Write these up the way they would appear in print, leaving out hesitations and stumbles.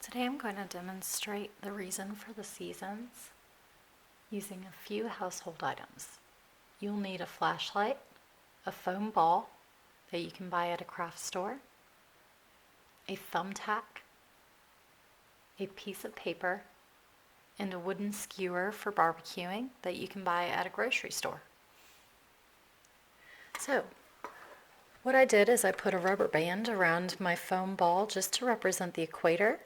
Today I'm going to demonstrate the reason for the seasons using a few household items. You'll need a flashlight, a foam ball that you can buy at a craft store, a thumbtack, a piece of paper, and a wooden skewer for barbecuing that you can buy at a grocery store. So, what I did is I put a rubber band around my foam ball just to represent the equator.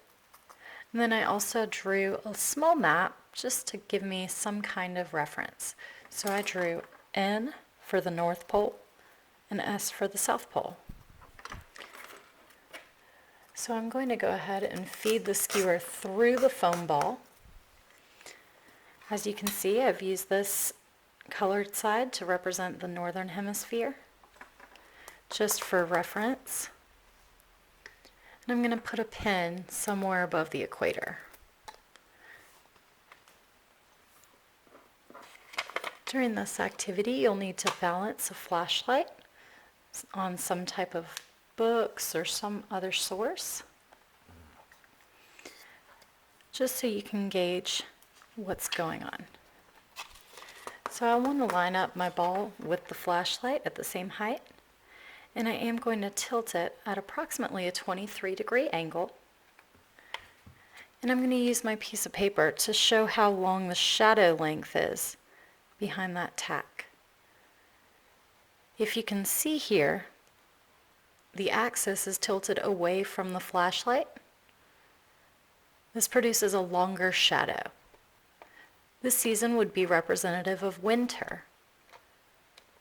And then I also drew a small map just to give me some kind of reference. So I drew N for the North Pole and S for the South Pole. So I'm going to go ahead and feed the skewer through the foam ball. As you can see, I've used this colored side to represent the northern hemisphere, just for reference. And I'm going to put a pin somewhere above the equator. During this activity, you'll need to balance a flashlight on some type of books or some other source, just so you can gauge what's going on. So I want to line up my ball with the flashlight at the same height, and I am going to tilt it at approximately a 23-degree angle. And I'm going to use my piece of paper to show how long the shadow length is behind that tack. If you can see here, the axis is tilted away from the flashlight. This produces a longer shadow. This season would be representative of winter,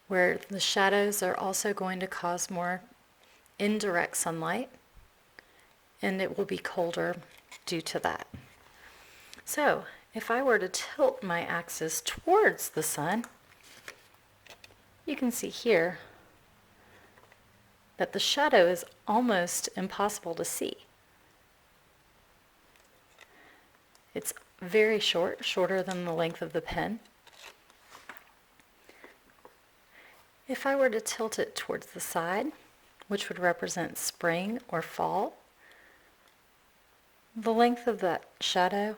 where the shadows are also going to cause more indirect sunlight, and it will be colder due to that. So, if I were to tilt my axis towards the sun, you can see here that the shadow is almost impossible to see. It's very short, shorter than the length of the pen. If I were to tilt it towards the side, which would represent spring or fall, the length of that shadow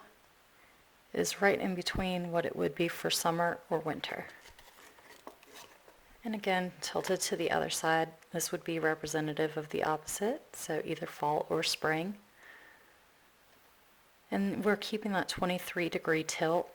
is right in between what it would be for summer or winter. And again, tilted to the other side, this would be representative of the opposite, so either fall or spring. And we're keeping that 23-degree tilt